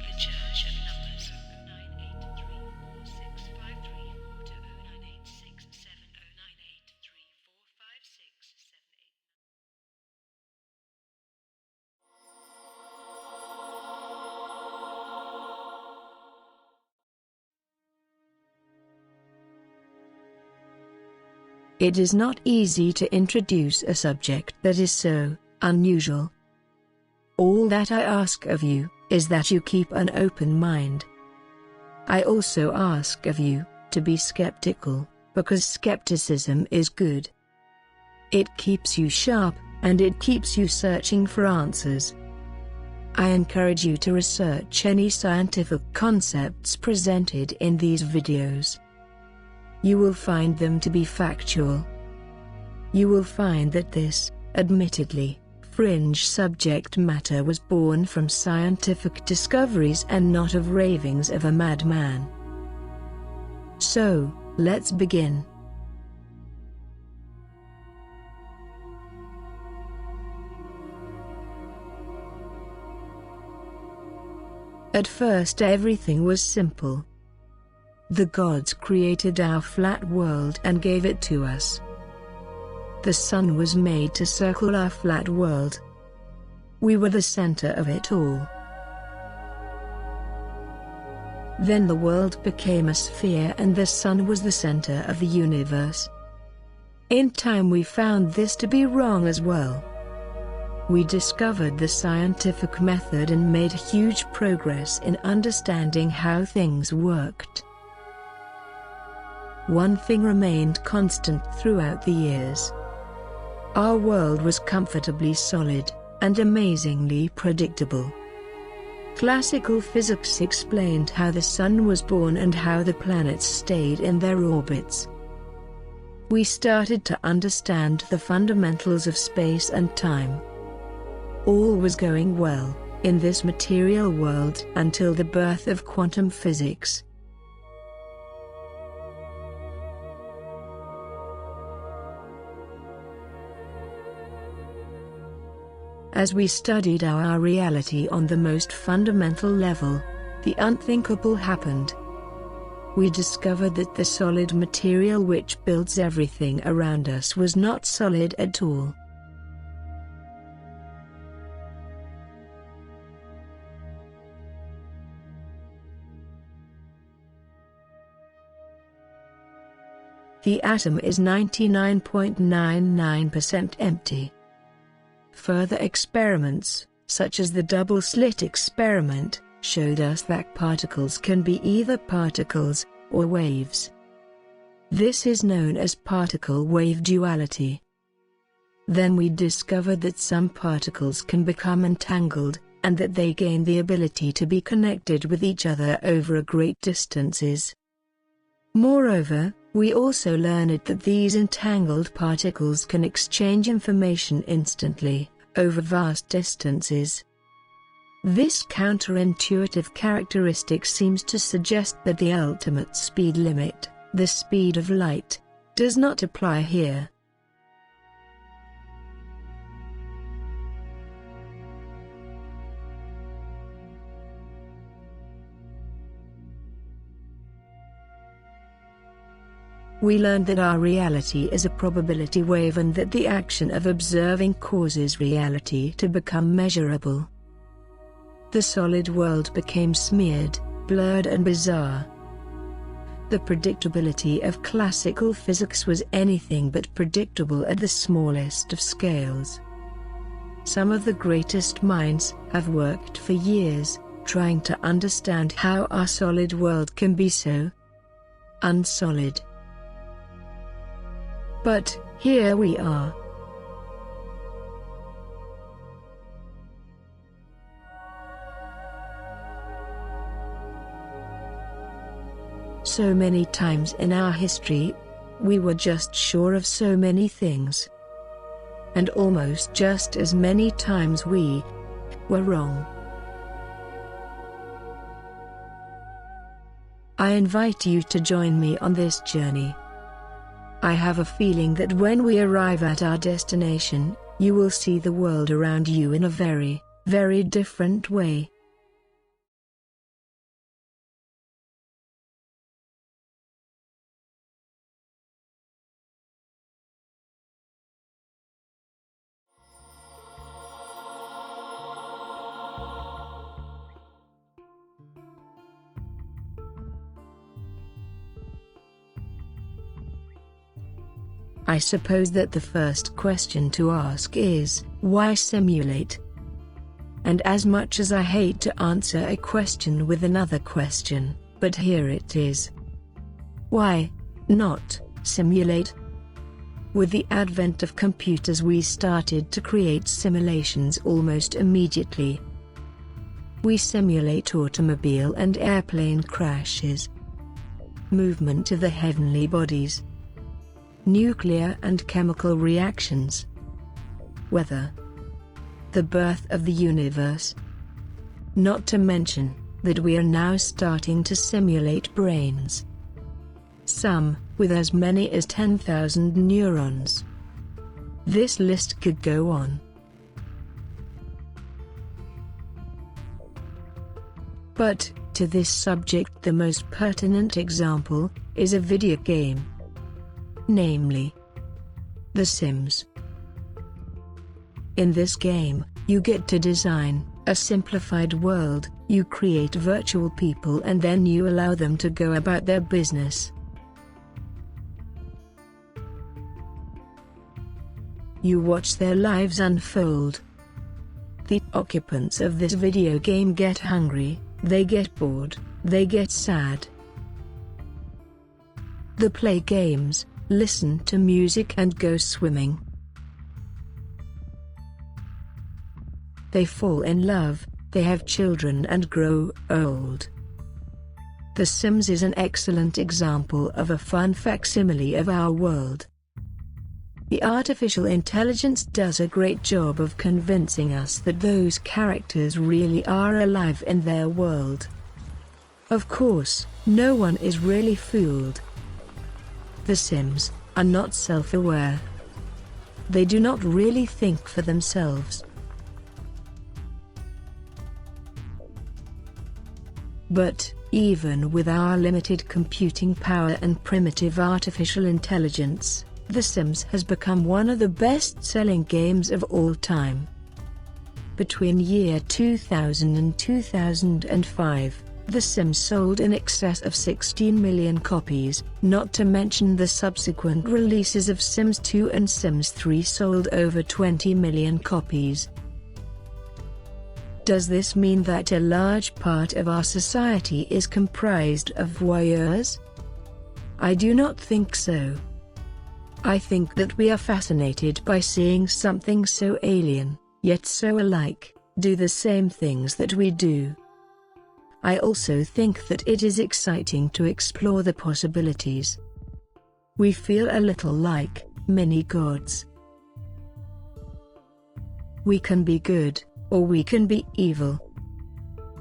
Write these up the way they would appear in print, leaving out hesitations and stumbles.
The Church of Numbers. It is not easy to introduce a subject that is so unusual. All that I ask of you is that you keep an open mind. I also ask of you to be skeptical, because skepticism is good. It keeps you sharp, and it keeps you searching for answers. I encourage you to research any scientific concepts presented in these videos. You will find them to be factual. You will find that this, admittedly, fringe subject matter was born from scientific discoveries and not of ravings of a madman. So, let's begin. At first everything was simple. The gods created our flat world and gave it to us. The sun was made to circle our flat world. We were the center of it all. Then the world became a sphere and the sun was the center of the universe. In time we found this to be wrong as well. We discovered the scientific method and made huge progress in understanding how things worked. One thing remained constant throughout the years. Our world was comfortably solid, and amazingly predictable. Classical physics explained how the sun was born and how the planets stayed in their orbits. We started to understand the fundamentals of space and time. All was going well in this material world until the birth of quantum physics. As we studied our reality on the most fundamental level, the unthinkable happened. We discovered that the solid material which builds everything around us was not solid at all. The atom is 99.99% empty. Further experiments, such as the double-slit experiment, showed us that particles can be either particles or waves. This is known as particle-wave duality. Then we discovered that some particles can become entangled, and that they gain the ability to be connected with each other over great distances. Moreover, we also learned that these entangled particles can exchange information instantly, over vast distances. This counterintuitive characteristic seems to suggest that the ultimate speed limit, the speed of light, does not apply here. We learned that our reality is a probability wave and that the action of observing causes reality to become measurable. The solid world became smeared, blurred and bizarre. The predictability of classical physics was anything but predictable at the smallest of scales. Some of the greatest minds have worked for years, trying to understand how our solid world can be so unsolid. But, here we are. So many times in our history, we were just sure of so many things. And almost just as many times we were wrong. I invite you to join me on this journey. I have a feeling that when we arrive at our destination, you will see the world around you in a very, very different way. I suppose that the first question to ask is, why simulate? And as much as I hate to answer a question with another question, but here it is. Why not simulate? With the advent of computers, we started to create simulations almost immediately. We simulate automobile and airplane crashes, movement of the heavenly bodies, nuclear and chemical reactions, weather, the birth of the universe. Not to mention that we are now starting to simulate brains, some with as many as 10,000 neurons. This list could go on. But, to this subject, the most pertinent example is a video game, namely The Sims. In this game, you get to design a simplified world, you create virtual people and then you allow them to go about their business. You watch their lives unfold. The occupants of this video game get hungry, they get bored, they get sad. They play games, listen to music and go swimming. They fall in love, they have children and grow old. The Sims is an excellent example of a fun facsimile of our world. The artificial intelligence does a great job of convincing us that those characters really are alive in their world. Of course, no one is really fooled. The Sims are not self-aware. They do not really think for themselves. But, even with our limited computing power and primitive artificial intelligence, The Sims has become one of the best-selling games of all time. Between year 2000 and 2005, The Sims sold in excess of 16 million copies, not to mention the subsequent releases of Sims 2 and Sims 3 sold over 20 million copies. Does this mean that a large part of our society is comprised of voyeurs? I do not think so. I think that we are fascinated by seeing something so alien, yet so alike, do the same things that we do. I also think that it is exciting to explore the possibilities. We feel a little like mini gods. We can be good, or we can be evil.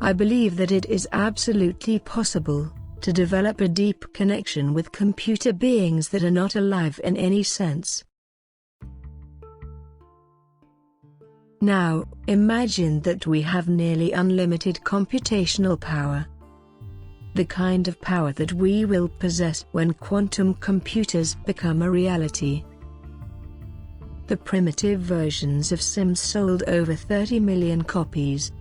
I believe that it is absolutely possible to develop a deep connection with computer beings that are not alive in any sense. Now, imagine that we have nearly unlimited computational power. The kind of power that we will possess when quantum computers become a reality. The primitive versions of Sims sold over 30 million copies.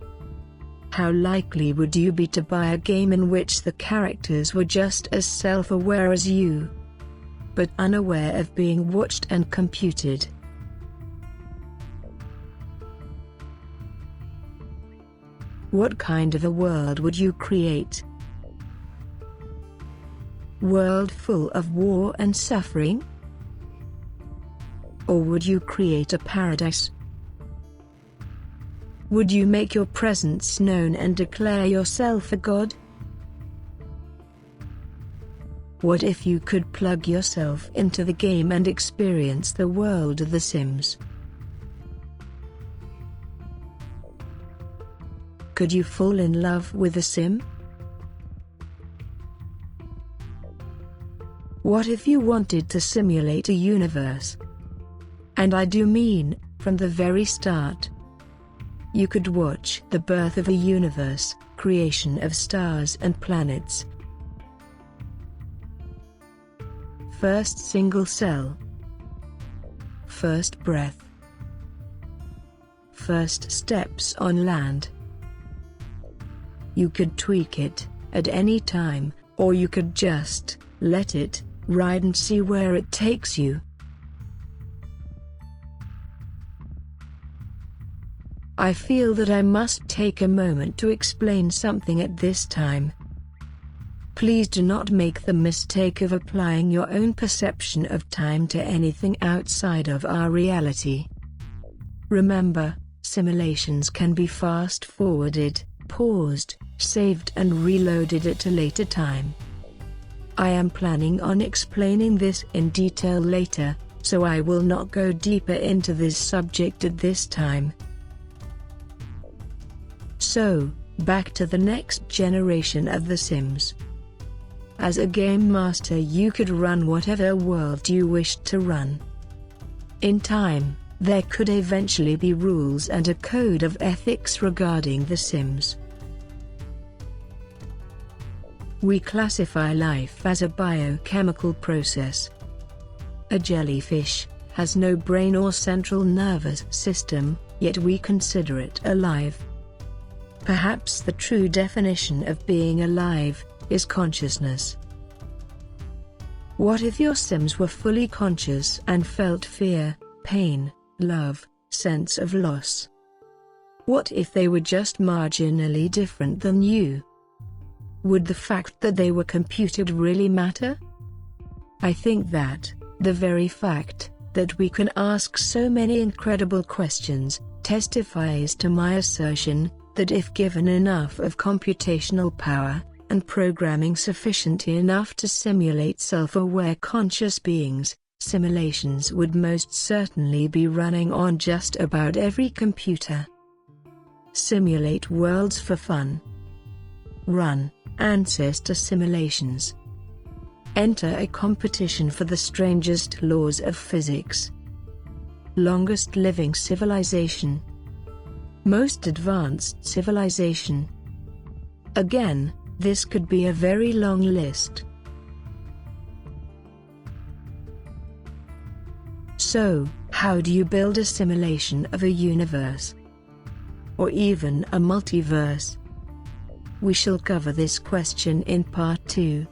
How likely would you be to buy a game in which the characters were just as self-aware as you, but unaware of being watched and computed? What kind of a world would you create? World full of war and suffering? Or would you create a paradise? Would you make your presence known and declare yourself a god? What if you could plug yourself into the game and experience the world of The Sims? Could you fall in love with a Sim? What if you wanted to simulate a universe? And I do mean from the very start. You could watch the birth of a universe, creation of stars and planets. First single cell. First breath. First steps on land. You could tweak it at any time, or you could just let it ride and see where it takes you. I feel that I must take a moment to explain something at this time. Please do not make the mistake of applying your own perception of time to anything outside of our reality. Remember, simulations can be fast-forwarded, paused, saved and reloaded at a later time. I am planning on explaining this in detail later, so I will not go deeper into this subject at this time. So, back to the next generation of The Sims. As a game master, you could run whatever world you wished to run. In time, there could eventually be rules and a code of ethics regarding The Sims. We classify life as a biochemical process. A jellyfish has no brain or central nervous system, yet we consider it alive. Perhaps the true definition of being alive is consciousness. What if your Sims were fully conscious and felt fear, pain, love, sense of loss? What if they were just marginally different than you? Would the fact that they were computed really matter? I think that the very fact that we can ask so many incredible questions testifies to my assertion that if given enough of computational power and programming sufficient enough to simulate self-aware conscious beings, simulations would most certainly be running on just about every computer. Simulate worlds for fun. Run ancestor simulations. Enter a competition for the strangest laws of physics. Longest living civilization. Most advanced civilization. Again, this could be a very long list. So, how do you build a simulation of a universe? Or even a multiverse? We shall cover this question in part 2.